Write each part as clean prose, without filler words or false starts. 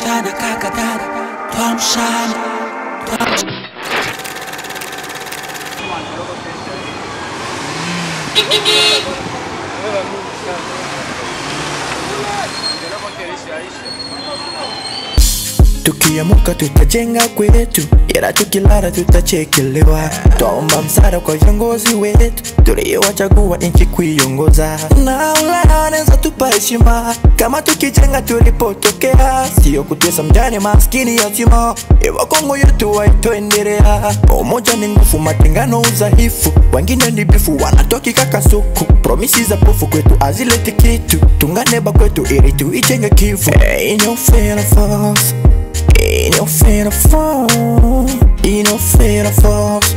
Jana kaka dada, tuamshane. Tukiamuka tutajenga kwetu, ila tukilala tutachekelewa. Twaomba msaada kwa viongozi wetu, tuliowachagua nchi kuiongoza. Na Ulaya wanaweza tupa heshima kama tukijenga tulipotokea, sio kutesa mjane maskini yatima. Ewa Kongo yetu waitoendelea. Umoja ni nguvu, matengano udhaifu. Wengine ni bifu wanatoki kakasuku. Promisi za pofu kwetu hazileti kitu. Tunganeba kwetu ili tuijenge Kivu. Ain't no fear of us, ain't no fear of us, ain't no fear of us,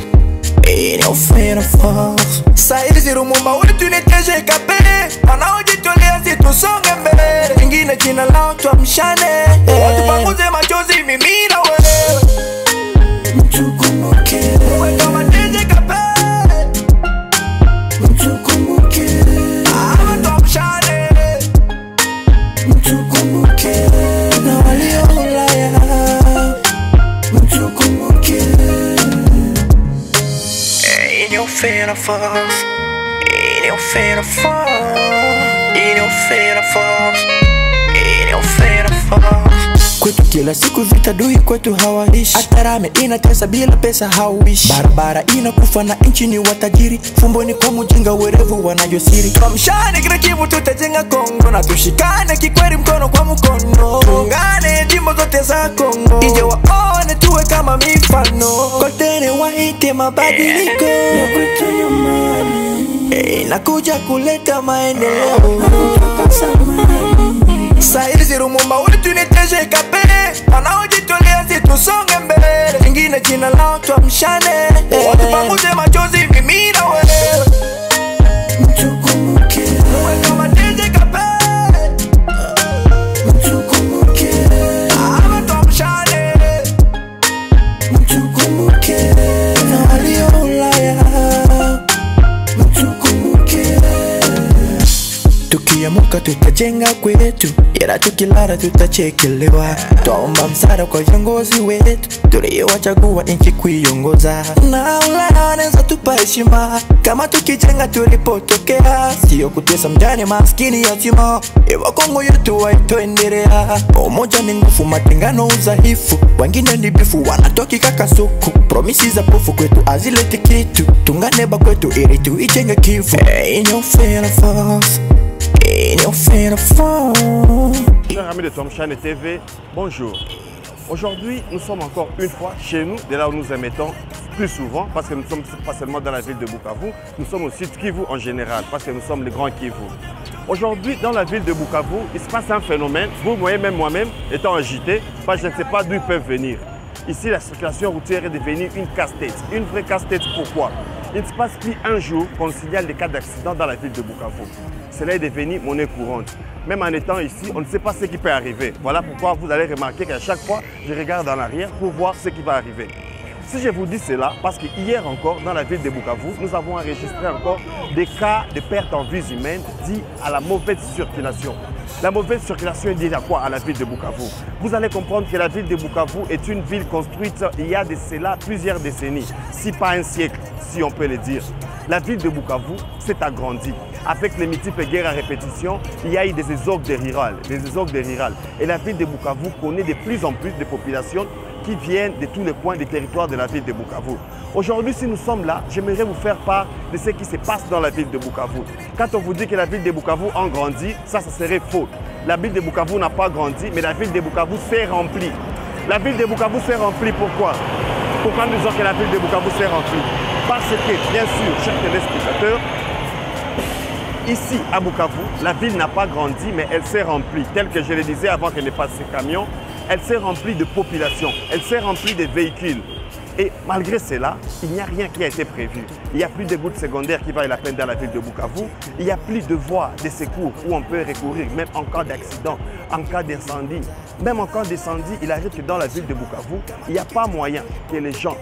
ain't no fear of us. Sairi zirumumba wetu niteje kape, wanaojitolea situsonge mbele. Ingine jina lao tuamshane, watu panguze machozi mimi na wewe. Mtukumbuke wendo mateje kape, mtukumbuke hawa tuamshane. Mtukumbuke na walio Ulaya, mtukumbuke. Ain't no fear of us, ain't no fear of us, ain't no fear of us, ain't no fear of us. Kwetu kila siku vita dui, kwetu hawaishi. Atarame inatesa bila pesa hauishi. Barabara inakufa na nchi ni watajiri. Fumboni kwa mujinga werevu wanajosiri. Tuamshane kila Kivu tutajenga Kongo, na tushikane kikweli mkono kwa mkono. Tuungane jimbo zote za Kongo, ije waone tuwe kama mifano. Kotene waite mabadiliko, nakuja kuleta maendeleo. Sairi zirumumba wetu niteje kape, wanaojitolea situsonge mbele. Ingine jina lao tuamshane, watu panguze machozi mimi na wewe. Mtukumbuke wendo mateje kape, mtukumbuke hawa tuamshane. Mtukumbuke na walio Ulaya, mtukumbuke. Tukiamuka tutajenga kwetu, ila tukilala tutachekelewa. Twaomba msaada kwa viongozi wetu, tuliowachagua nchi kuiongoza. Na Ulaya wanaweza tupa heshima kama tukijenga tulipotokea, sio kutesa mjane maskini yatima. Ewa Kongo yetu waitoendelea. Umoja ni nguvu, matengano udhaifu. Wengine ni bifu wanatoki kakasuku. Promisi za pofu kwetu hazileti kitu. Tunganeba kwetu ili tuijenge Kivu. Ain't no fear of us, ain't no fear of us. Chers amis de Tuamshane TV, bonjour. Aujourd'hui, nous sommes encore une fois chez nous, de là où nous émettons plus souvent, parce que nous ne sommes pas seulement dans la ville de Bukavu, nous sommes aussi de Kivu en général, parce que nous sommes les grands Kivu. Aujourd'hui, dans la ville de Bukavu, il se passe un phénomène, vous voyez même moi-même, étant agité, parce que je ne sais pas d'où ils peuvent venir. Ici, la circulation routière est devenue une casse-tête. Une vraie casse-tête, pourquoi? Il ne se passe plus un jour qu'on signale des cas d'accident dans la ville de Bukavu. Cela est devenu monnaie courante. Même en étant ici, on ne sait pas ce qui peut arriver. Voilà pourquoi vous allez remarquer qu'à chaque fois, je regarde en arrière pour voir ce qui va arriver. Si je vous dis cela, parce que hier encore, dans la ville de Bukavu, nous avons enregistré encore des cas de perte en vies humaines dits à la mauvaise circulation. La mauvaise circulation est due à quoi à la ville de Bukavu? Vous allez comprendre que la ville de Bukavu est une ville construite il y a de cela plusieurs décennies, si pas un siècle, si on peut le dire. La ville de Bukavu s'est agrandie. Avec les multiples guerres à répétition, il y a eu des exodes rurales. Et la ville de Bukavu connaît de plus en plus de populations qui viennent de tous les coins des territoires de la ville de Bukavu. Aujourd'hui, si nous sommes là, j'aimerais vous faire part de ce qui se passe dans la ville de Bukavu. Quand on vous dit que la ville de Bukavu a grandi, ça serait faux. La ville de Bukavu n'a pas grandi, mais la ville de Bukavu s'est remplie. La ville de Bukavu s'est remplie, pourquoi? Pourquoi nous disons que la ville de Bukavu s'est remplie? Parce que, bien sûr, chers téléspectateurs, ici à Bukavu, la ville n'a pas grandi, mais elle s'est remplie. Tel que je le disais avant qu'elle ne passe ces camions, elle s'est remplie de population, elle s'est remplie de véhicules. Et malgré cela, il n'y a rien qui a été prévu. Il n'y a plus de gouttes secondaires qui valent la peine dans la ville de Bukavu. Il n'y a plus de voies de secours où on peut recourir, même en cas d'accident, en cas d'incendie. Même en cas d'incendie, il arrive que dans la ville de Bukavu, il n'y a pas moyen que les gens,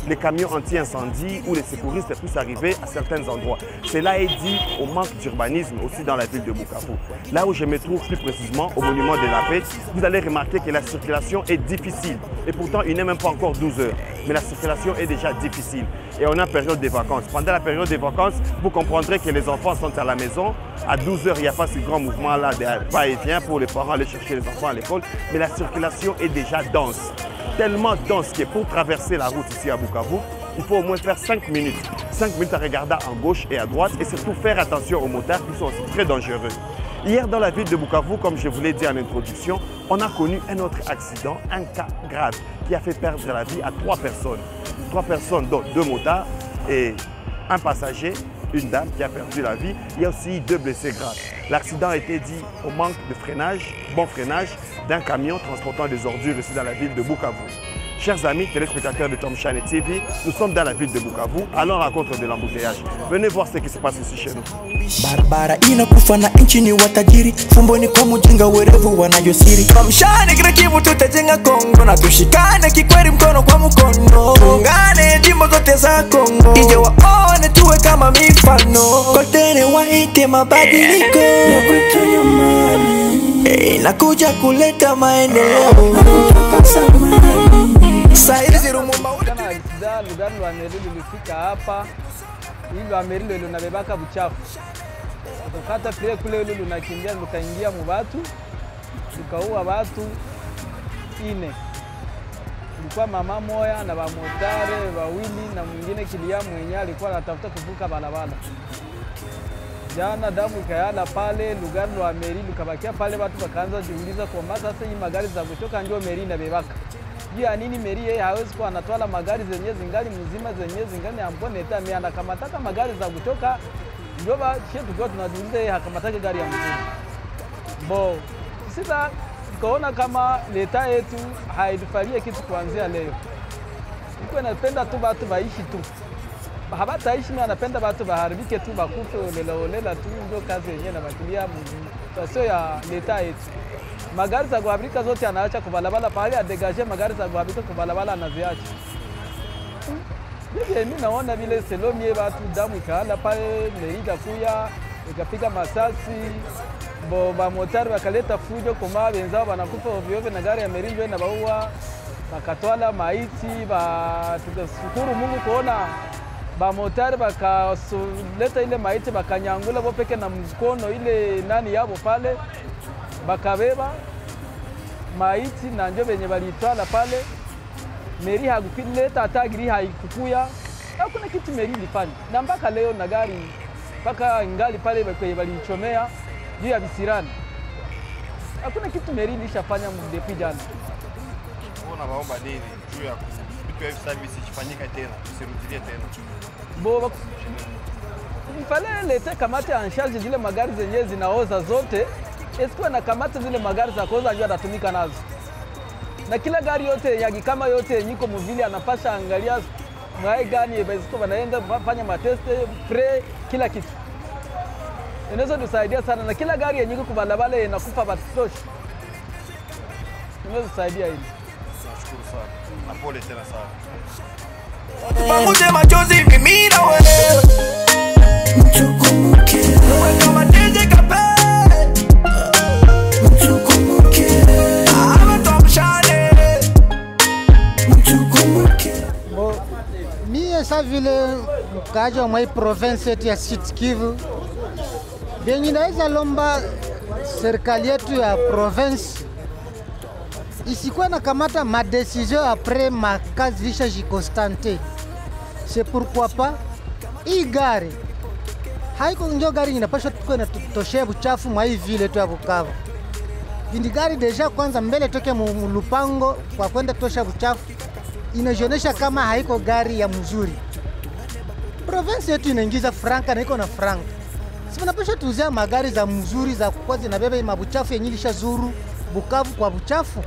les camions anti-incendie ou les secouristes puissent arriver à certains endroits. Cela est dû au manque d'urbanisme aussi dans la ville de Bukavu. Là où je me trouve plus précisément, au monument de la paix, vous allez remarquer que la circulation est difficile. Et pourtant, il n'est même pas encore 12 heures. Mais la circulation est déjà difficile. Et on a une période de vacances. Pendant la période des vacances, vous comprendrez que les enfants sont à la maison. À 12 heures, il n'y a pas ce grand mouvement-là de va-et-vient pour les parents aller chercher les enfants à l'école. Mais la circulation est déjà dense. Tellement dense que pour traverser la route ici à Bukavu, il faut au moins faire 5 minutes. 5 minutes à regarder à gauche et à droite et surtout faire attention aux motards qui sont aussi très dangereux. Hier, dans la ville de Bukavu, comme je vous l'ai dit en introduction, on a connu un autre accident, un cas grave, qui a fait perdre la vie à 3 personnes. 3 personnes, dont 2 motards et un passager, une dame qui a perdu la vie. Il y a aussi 2 blessés graves. L'accident a été dû au manque de freinage, bon freinage, d'un camion transportant des ordures ici dans la ville de Bukavu. Chers amis téléspectateurs de Tom Shine TV, nous sommes dans la ville de Bukavu, allons à la rencontre de l'embouteillage. Venez voir ce qui se passe ici chez nous. Barabara inakufa na nchi ni watajiri, fumboni kwa mjinga werevu wanayosiri. Tom Shine kila kivu tutajenga Kongo na tushikane kikweli mkono kwa mkono. Tuungane jimbo zote za Kongo, ije waone tuwe kama mifano. Kote waite mabadiliko ya kwetu nyumbani, nakuja kuleta maendeleo. Lugano lwa Meri lilifika hapa, hili lwa Meri lilo nabebaka buchafu. Tukata pile kule lilo lunakimbia lukaingia mu batu, lukaua batu 4. Ilikuwa mama moya na bamotare bawili na mwingine kilia mwenye alikuwa anatafuta kuvuka barabara. Jana damu ikayala pale Lugano lwa Meri lukabakia pale, watu wakaanza jiuliza kwa sasa hii magari za kutoka ndio Meri inabebaka. Juu ya nini Meri yeye hawezi kuwa anatwala magari zenye zingali mzima zenye zingali ambone eta mimi anakamataka magari za kutoka, ndio ba shetu kwa tunajiuliza yeye hakamataka gari ya mzima. Bo sasa tukaona kama leta yetu haitufalie kitu kuanzia leo. Niko napenda tu watu waishi tu. Habataishi, mimi anapenda watu baharibike tu, bakufe olela tu, ndio kazi yenyewe na bakilia sio ya leta yetu. Magari za kuabrika zote anaacha kubalabala pale, adegaje magari za kuabrika kubalabala anaziacha. Mimi naona vile selomie watu damu ikaala pale, Meri kuya ikapiga masasi, ba motari wakaleta fujo kwa wenzao wanakufa ovyo ovyo na gari ya Meri ndio inabaua, bakatwala maiti. Tukashukuru Mungu kuona ba motari bakaleta ile maiti bakanyangula bo peke na mkono ile nani yabo pale, bakabeba maiti na njo benye balitwala pale. Meri hakukileta hata gari haikukuya, hakuna kitu Meri ilifanya, na mpaka leo na gari mpaka ngali pale balichomea juu ya visirani. Hakuna kitu Meri ilishafanya depuis jana. Ona baomba nini juu ya kitu hivi service ifanyike tena, usirudie tena. Bo ifale leta kamati en charge zile magari zenye zinaoza zote, esikuwa na kamati zile magari za kuoza ndio atatumika nazo. Na kila gari yote yagi kama yote nyiko mvili anapasha angalia mwae gani ebeziko wanaenda fanya mateste pre kila kitu. Inaweza tusaidia sana, na kila gari yenye kubalabala inakufa batosha. Inaweza tusaidia hili. Nashukuru sana. Na pole tena sana. Mamuje machozi mimina wewe, mchukumuke wewe kama DJ Kape, mchukumuke ama Tom Shine, mchukumuke. Mie sa vile mkaji wa mwa province yetu ya Sud Kivu, benye naweza lomba serikali yetu ya province isikuwa na kamata ma décision après ma kazi lisha jikostante. C'est pourquoi pas hii gari haiko ndio gari inapaswa tuko na tutoshea buchafu mwa hii vile tu ya Bukavu. Ndi gari deja kwanza mbele toke mulupango kwa kwenda tosha buchafu, inajonesha kama haiko gari ya mzuri. Province yetu inaingiza franka na iko na franka. Sisi napaswa tuuzia magari za mzuri za kwanza na bebe mabuchafu yenye lisha zuru Bukavu kwa buchafu.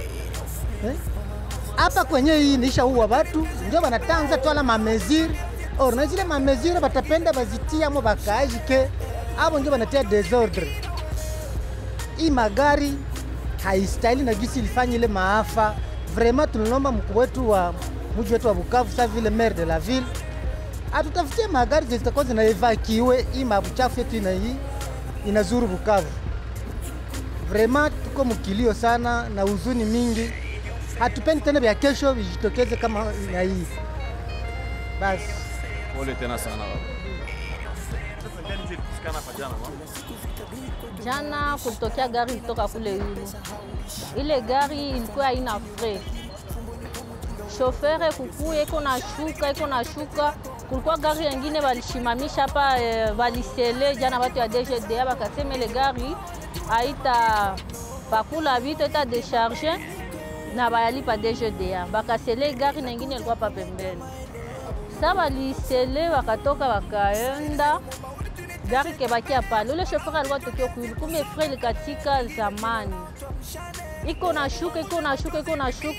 hapa kwenye hii nishaua watu ndio wanatanza twala mameziri or na zile mameziri batapenda bazitia mo bakaji ke hapo ndio wanatia desordre. Hii magari haistahili na gisi ilifanya ile maafa. Vraiment tunaomba mkuu wetu wa mji wetu wa Bukavu sasa vile maire de la ville atutafutie magari zitakuwa zinaevakiwe hii mabuchafu yetu inazuru Bukavu. Vraiment tuko mkilio sana na huzuni mingi. Hatupendi tena vya kesho vijitokeze kama na hii. Basi. Pole tena sana baba. Jana kulitokea gari kutoka kule Yulu. Ile gari ilikuwa haina fre. Chauffeur kukuye iko na shuka. Kulikuwa gari nyingine walishimamisha hapa walisele jana watu ya DGDA bakasema ile gari haita pakula vitu ita décharger na bayalipa DGDA. Bakasele gari nyingine ilikuwa pa pembeni. Sasa walisele wakatoka wakaenda gari kebakia pale. Ule chauffeur alikuwa tokio kumbe freli katika zamani. Iko na shuka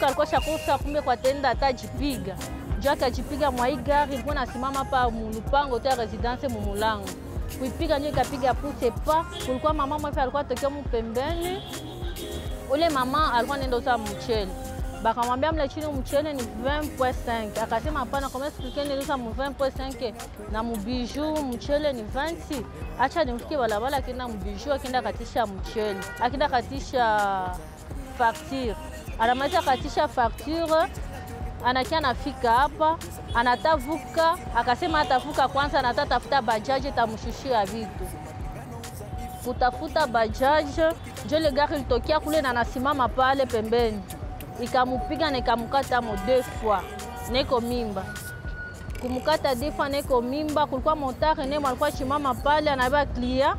alikuwa shakosa kumbe kwa tenda atajipiga. Njoo akajipiga mwa hii gari ilikuwa nasimama hapa mulupango tu ya residence mumulango. Kuipiga ndio ikapiga puse pa. Kulikuwa mama mmoja alikuwa tokio mpembeni. Ule mama alikuwa anaenda uza mchele. Bakamwambia mle chini mchele ni 20.5. Akasema hapana, kama sikikeni niuza 20.5 na mubiju mchele ni 20. Acha nimfikie balabala kenda mubiju akenda katisha mchele. Akenda katisha facture. Anamaliza katisha facture. Anakia nafika hapa, anatavuka, akasema atavuka kwanza anatatafuta bajaji tamshushia vitu. Kutafuta bajaji, ndio ile gari litokea kule na anasimama pale pembeni. Ikamupiga na ikamukata mo 2 fois. Neko mimba. Kumukata 2 fois neko mimba, kulikuwa motare naye alikuwa chimama pale anabeba clia.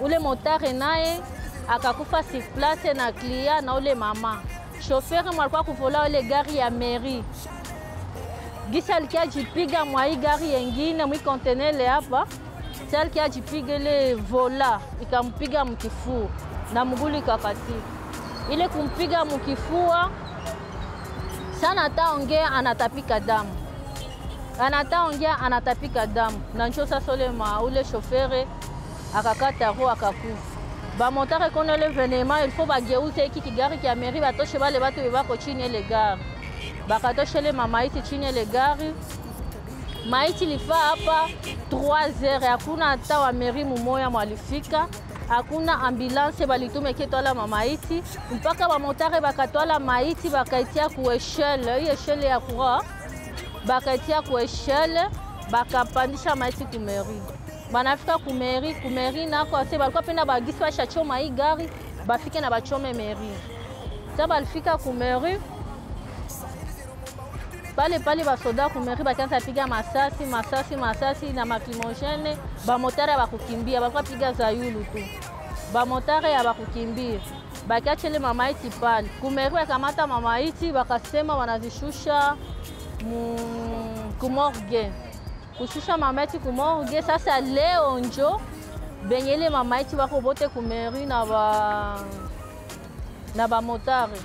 Ule motare naye akakufa si place na clia na ule mama. Chauffeur mwalikuwa kuvola ile gari ya mairie. Gisa alikia jipiga mwa hii gari yengine mwi contenele hapa. Sasa alikia jipiga ile vola ikampiga mkifua na mguli kakatika. Ile kumpiga mkifua sana ataongea anatapika damu. Anatapika damu. Na njo sasa ule chauffeur akakata roho akakufa. Ba montare kono le venema il faut bageuze hiki kigari kia mairie batoshe bale batu bebako chini ile gari. Bakatoshe le mamaiti chini ile gari. Maiti lifa hapa 3 heures hakuna hata wa mairie mumoya mwalifika. Hakuna ambulance balitume ketwala mamaiti mpaka ba montare bakatwala maiti bakaitia ku eshele, hii eshele ya kwa bakaitia ku eshele bakapandisha maiti ku mairie. Banafika ku mairie nako ase balikuwa penda bagisi bashachoma hii gari bafike na bachome mairie. Sasa balifika ku mairie pale basoda ku mairie bakanza piga masasi na maclimogene. Ba motare bakukimbia balikuwa piga za yulu tu. Ba motare ya bakukimbia bakachele mamaiti pale ku mairie kamata mamaiti bakasema wanazishusha ku morgue. Kushusha mamaiti ku morgue. Sasa leo njo benyele mamaiti bako bote ku mairie na ba motare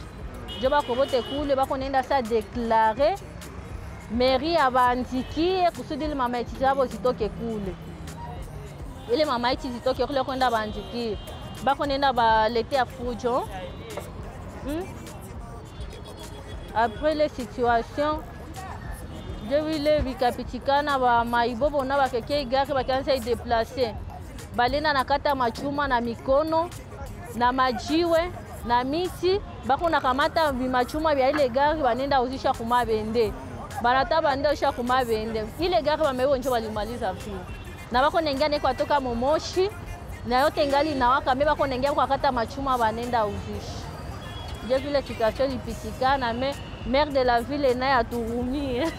njo bako bote kule bako nenda sa déclarer mairie abandikie kusudi ile mamaiti zabo zitoke kule. Ile mamaiti zitoke kule kwenda bandikie bako nenda baletea fujo. Après les situations je vile vikapitikana ba maibobo na bakeke gari bakanza ideplacer. Balena nakata machuma na mikono na majiwe na miti bako nakamata bimachuma bya ile gari banenda uzisha kumabende. Barata banda usha kumabende. Ile gari bamewo njo balimaliza vile. Na bako nengane kwa toka momoshi na yote ngali na waka meba bako nengane kwa kata machuma banenda uzisha. Je vile situation lipitikana mais maire de la ville naye aturumie.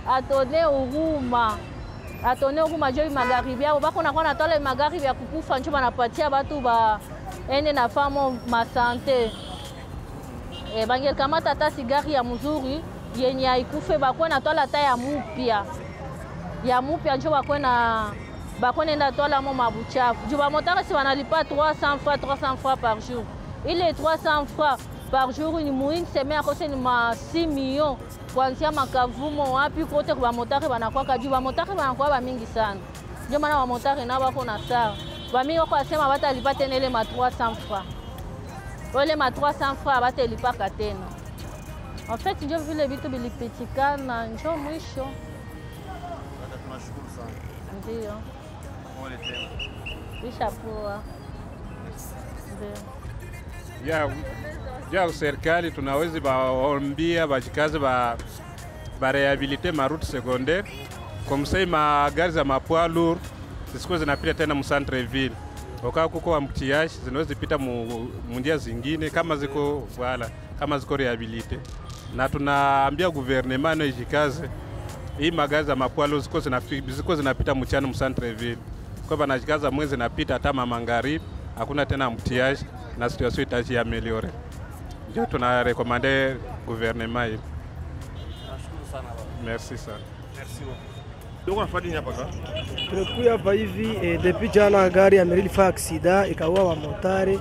Atone huruma jo magari byao bako nakuwa natola magari bya kukufa njo banapatia batu ba ene na famo ma santé. Bangel kamata hata sigari ya mzuri yenye haikufe bako natola hata ya mupya njo bako nenda tola mo mabuchafu. Juba motare si wanalipa 300 francs par jour. Ile 300 francs par jour ni muini semaine akose ni ma 6 millions kuanzia makavumo wapi kote kwa motari banakuwa kaju ba motari banakuwa ba mingi sana. Ndio maana wa motari nao wako na sawa. Ba mingi wako asema batalipata nele ma 300 francs. Wale ma 300 francs batalipaka tena. En fait ndio vile vitu bilipitikana ndio mwisho. Tunashukuru sana. Ndio. Pole tena. Kisha poa. Ndio. Ya serikali tunaweza baombia bajikaze ba rehabilite ma route secondaire comme ça magari za mapoids lourd zisikuwe zinapita tena mu centre ville. Wakati kuko wa mtiashi zinaweza pita mu njia zingine kama ziko kama ziko rehabilite. Na tunaambia gouvernement no ijikaze hii magari za mapoids lourd ziko zinapita mchana mu centre ville. Kwa bana jikaza mwezi zinapita hata magharibi hakuna tena mtiashi na situation itaji ameliore. Ndio tunarekomande gouvernement hili. Nashukuru sana baba. Merci sana. Merci beaucoup. Donc unafanya nini hapa ka? Tulikuwa hapa hivi depuis jana gari ya Merili fa accident ikaua wa motari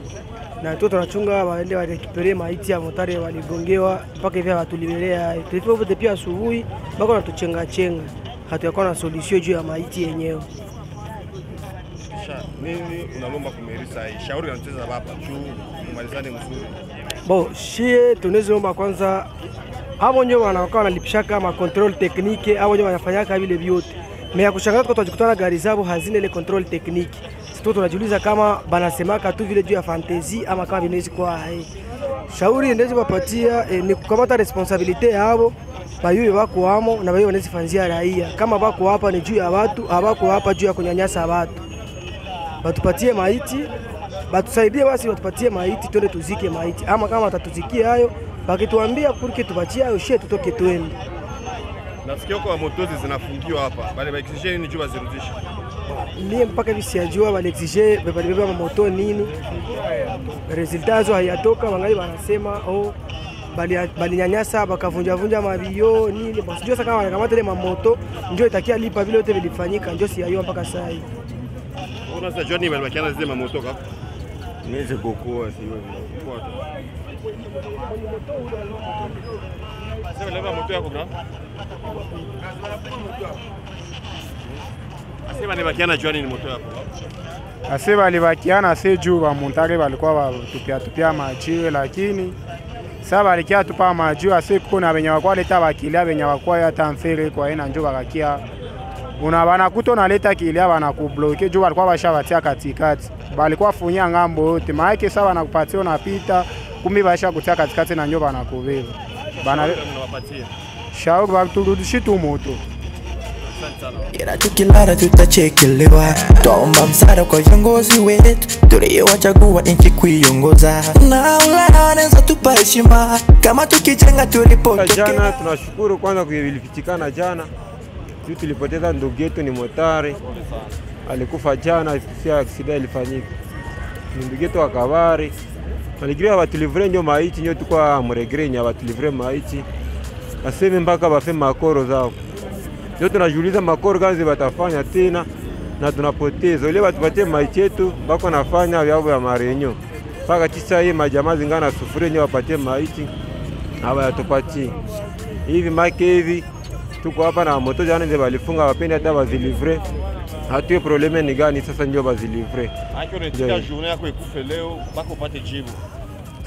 na watoto tunachunga waende wa recupere maiti ya motari waligongewa mpaka hivi watulibelea. Tulifika depuis asubuhi mpaka natuchenga chenga. Hatuyakuwa na solution juu ya maiti yenyewe. Nini unalomba kumerisa hii? Shauri anacheza baba juu kumalizane mzuri. Bon, shie tunezoomba kwanza hapo ndio wanakuwa wanalipisha kama control technique au ndio wanafanyaka vile vyote. Mimi yakushangaa kwa tukutana gari zao hazina ile control technique. Sisi tunajiuliza kama banasemaka tu vile juu ya fantasy ama kama vinaweza kuwa shauri ndio wapatia ni kukamata responsibility yao bayo wako hamo na bayo wanaweza fanzia raia. Kama wako hapa ni juu ya watu, hawako hapa juu ya kunyanyasa watu. Batupatie maiti, batusaidie basi watupatie maiti twende tuzike maiti. Ama kama watatuzikia hayo, bakituambia kurike tupatie hayo shie tutoke twende. Nasikia kwa motozi zinafungiwa hapa. Bale ba exige nini juu bazirudisha? Mimi mpaka hivi sijajua bale exige bebeba moto nini. Resultats hayatoka wangali wanasema bali nyanyasa bakavunja mabio nini. Basi sijui sasa kama wanakamata ile mamoto ndio itakia lipa vile yote vilifanyika ndio sijajua mpaka sasa hivi. Unaweza jua ni walibakiana zile mamoto ka? Niweze gokoa sio. Sasa leva moto yako ka? Asema walibakiana jua ni moto yako. Asema walibakiana sio juu wa montare walikuwa tupia majiwe lakini sasa walikia tupa majiwe asiko na wenye walikuwa leta wakilia wenye walikuwa hata mfere kwa ina njoo wakakia unabana kuto naleta kilia wanakubloke juu walikuwa washawatia katikati balikuwa funya ngambo yote maana sawa wanakupatia unapita kumbe basha kutia katikati na njoo wanakubeba bana unawapatia shauri baturudishie tu moto. Ila tukilara tutachekelewa, twaomba msaada kwa viongozi wetu tuliowachagua nchi kuiongoza, na Ulaya wanaweza tupa heshima kama tukijenga tulipotokea. Jana tunashukuru kwanza kuilipitikana jana. Sisi tulipoteza ndugu yetu ni motari. Alikufa jana sisi accident ilifanyika. Ni ndugu yetu akabari. Waligiria batulivre ndio maiti ndio tukwa mregrenya batulivre maiti. Aseme mpaka bafe makoro zao. Ndio tunajiuliza makoro gazi batafanya tena na tunapoteza. Ile batupatie maiti yetu bako nafanya vyao vya marenyo. Paka tisa hii majamaa zingana sufuria ndio wapatie maiti. Haba yatupatie. Hivi make hivi tuko hapa na moto jana ndio walifunga wapende hata bazilivre. Hatuye probleme ni gani sasa ndio bazilivre. Haki unatika journée yako ikufe leo bako upate jibu.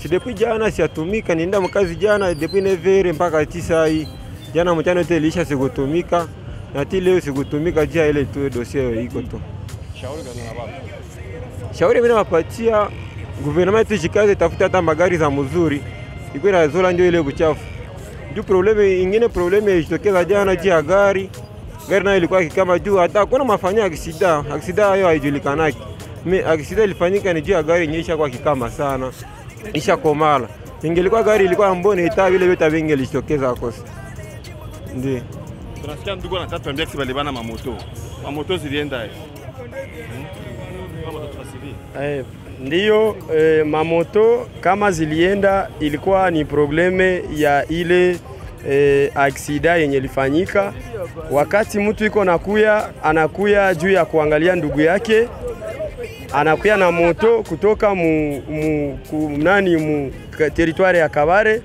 Si depuis jana siatumika nienda mkazi jana depuis 9h mpaka 9 hii. Jana mchana yote ilisha sikutumika na ti leo sikutumika jia ile tu dossier iko tu. Shauri gani na baba? Shauri mimi nawapatia gouvernement tujikaze tafuta hata magari za mzuri. Iko na zola ndio ile buchafu. Ndio probleme ingine probleme ilitokeza jana jia gari nayo ilikuwa kama juu hata kuna mafanya accident hayo haijulikanaki. Mimi accident ilifanyika ni jia gari nyesha kwa kikama sana. Isha komala. Ingelikuwa gari ilikuwa mbone ita vile vita vingi ilitokeza kosa. Ndiyo. Tunasikia ndugu na tatu ambia balibana mamoto. Mamoto zilienda hivi. Ndiyo mamoto kama zilienda ilikuwa ni probleme ya ile aksida yenye ilifanyika. Wakati mtu iko anakuya juu ya kuangalia ndugu yake anakuya na moto kutoka mu territoire ya Kabare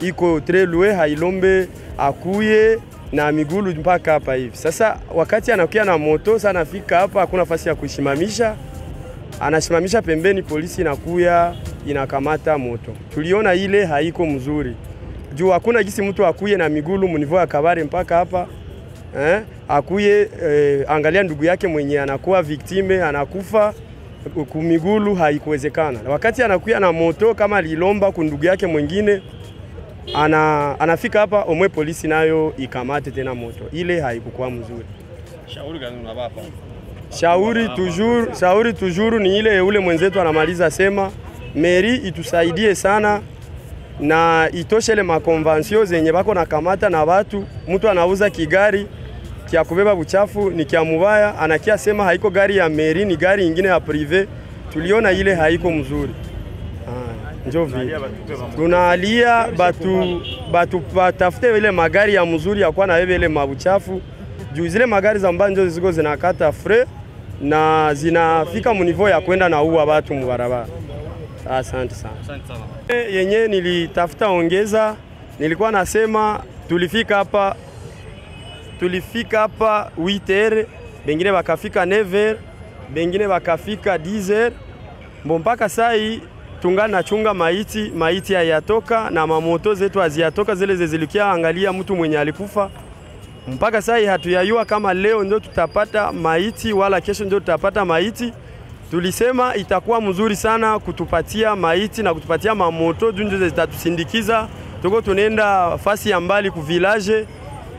iko très loin, hailombe akuye na migulu mpaka hapa hivi. Sasa wakati anakuya na moto sana afika hapa, hakuna nafasi ya kushimamisha, anasimamisha pembeni, polisi inakuya inakamata moto. Tuliona ile haiko mzuri juu hakuna gisi mtu akuye na migulu munivo ya Kabare mpaka hapa akuye angalia ndugu yake mwenye anakuwa victime anakufa kumigulu, haikuwezekana. Wakati anakuya na moto kama lilomba kundugu yake mwingine anafika hapa, omwe polisi nayo ikamate tena moto, ile haikuwa mzuri. Shauri gani unawapa? Shauri toujours ni ile ule mwenzetu anamaliza sema meri itusaidie sana na itoshele makonvansio zenye bako na kamata na watu. Mtu anauza kigari kia kubeba buchafu ni kia mubaya, anakia sema haiko gari ya meri, ni gari ingine ya prive. Tuliona ile haiko mzuri. Njo vile tunaalia batu batafute ile magari ya mzuri ya kwa na bebe ile mabuchafu, juu zile magari za mbanjo ziko zinakata fre na zinafika munivo ya kwenda na uwa watu mubarabara. Asante sana. Yenye nilitafuta ongeza, nilikuwa nasema tulifika hapa 8h, bengine bakafika 9h, bengine bakafika 10h. Mpaka sai tungana na chunga maiti hayatoka na mamoto zetu haziyatoka, zile zilikia angalia mtu mwenye alikufa. Mpaka sai hatuyajua kama leo ndio tutapata maiti wala kesho ndio tutapata maiti. Tulisema itakuwa mzuri sana kutupatia maiti na kutupatia mamoto junjo zitatusindikiza. Tuko tunaenda fasi ya mbali ku village,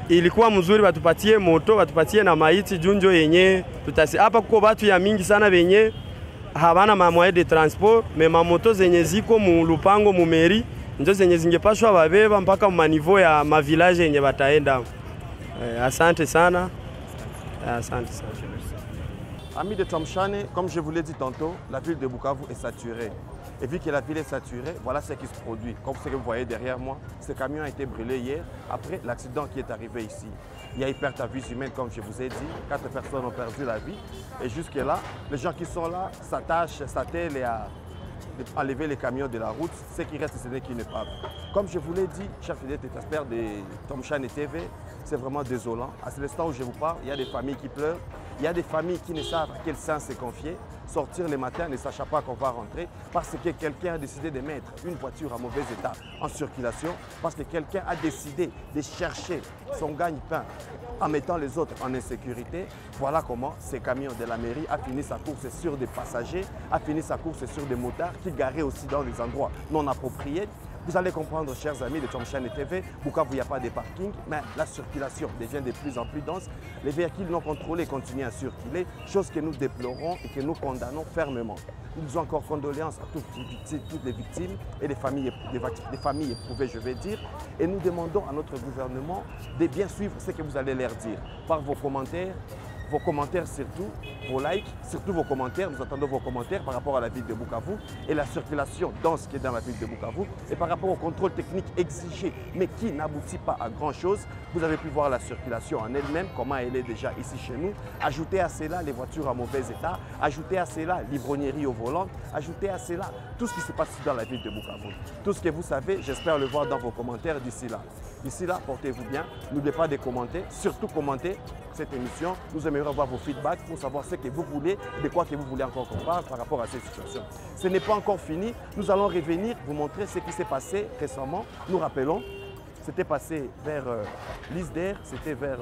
ilikuwa mzuri batupatie moto, batupatie na maiti junjo yenye tutasi. Hapa kuko watu ya mingi sana wenye habana moyen de transport, mais mamoto zenye ziko mu lupango mu meri ndio zenye zingepashwa babeba mpaka mu niveau ya ma village yenye bataenda. Asante sana. Asante sana. Amis de Tchomchane, comme je vous l'ai dit tantôt, la ville de Bukavu est saturée. Et vu que la ville est saturée, voilà ce qui se produit. Comme ce que vous voyez derrière moi, ce camion a été brûlé hier après l'accident qui est arrivé ici. Il y a eu perte à vie humaine, comme je vous ai dit. 4 personnes ont perdu la vie. Et jusque-là, les gens qui sont là s'attellent à enlever les camions de la route. Ce qui reste, ce n'est qu'une épave. Comme je vous l'ai dit, chers fidèles téléspectateurs de Tchomchane TV, c'est vraiment désolant. À l'instant où je vous parle, il y a des familles qui pleurent. Il y a des familles qui ne savent à quel sens se confier, sortir le matin ne sachant pas qu'on va rentrer parce que quelqu'un a décidé de mettre une voiture en mauvais état en circulation, parce que quelqu'un a décidé de chercher son gagne-pain en mettant les autres en insécurité. Voilà comment ce camion de la mairie a fini sa course sur des passagers, a fini sa course sur des motards qui garaient aussi dans des endroits non appropriés. Vous allez comprendre, chers amis de Tchomchane TV, Bukavu, il n'y a pas de parking, mais la circulation devient de plus en plus dense. Les véhicules non contrôlés continuent à circuler, chose que nous déplorons et que nous condamnons fermement. Nous disons encore condoléances à toutes les victimes et les familles éprouvées, je vais dire. Et nous demandons à notre gouvernement de bien suivre ce que vous allez leur dire par vos commentaires surtout, vos likes, surtout vos commentaires. Nous attendons vos commentaires par rapport à la ville de Bukavu et la circulation dense qui est dans la ville de Bukavu et par rapport au contrôle technique exigé mais qui n'aboutit pas à grand chose. Vous avez pu voir la circulation en elle-même, comment elle est déjà ici chez nous. Ajoutez à cela les voitures en mauvais état, ajoutez à cela l'ivrognerie au volant, ajoutez à cela tout ce qui se passe dans la ville de Bukavu. Tout ce que vous savez, j'espère le voir dans vos commentaires d'ici là. D'ici là, portez-vous bien. N'oubliez pas de commenter, surtout commenter cette émission. Nous aimerions avoir vos feedbacks pour savoir ce que vous voulez, de quoi que vous voulez encore qu'on parle par rapport à cette situation. Ce n'est pas encore fini. Nous allons revenir vous montrer ce qui s'est passé récemment. Nous rappelons, c'était passé vers l'ISDER, c'était vers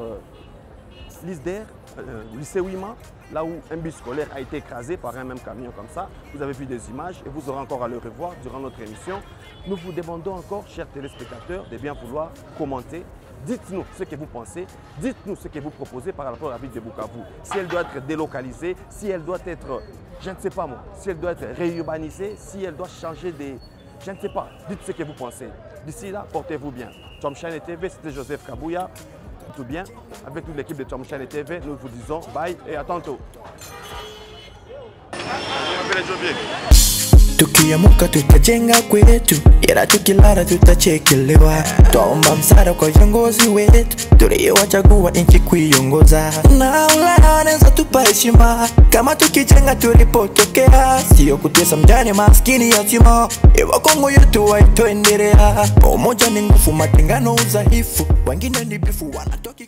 lycée Ouima, là où un bus scolaire a été écrasé par un même camion comme ça. Vous avez vu des images et vous aurez encore à le revoir durant notre émission. Nous vous demandons encore, chers téléspectateurs, de bien vouloir commenter. Dites-nous ce que vous pensez, dites-nous ce que vous proposez par rapport à la ville de Bukavu. Si elle doit être délocalisée, si elle doit être, je ne sais pas moi, si elle doit être réurbanisée, si elle doit changer des... Je ne sais pas, dites ce que vous pensez. D'ici là, portez-vous bien. Tchomchane TV, c'était Joseph Kabouya. Tout bien, avec toute l'équipe de Tchomchane TV, nous vous disons bye et à tantôt. Tukiamuka tutajenga kwetu, ila tukilala tutachekelewa. Twaomba msaada kwa viongozi wetu, tuliowachagua nchi kuiongoza. Na Ulaya wanaweza tupa heshima kama tukijenga tulipotokea, sio kutesa mjane maskini yatima. Ewa Kongo yetu waitoendelea. Umoja ni nguvu, matengano udhaifu, wengine ni bifu wanatoki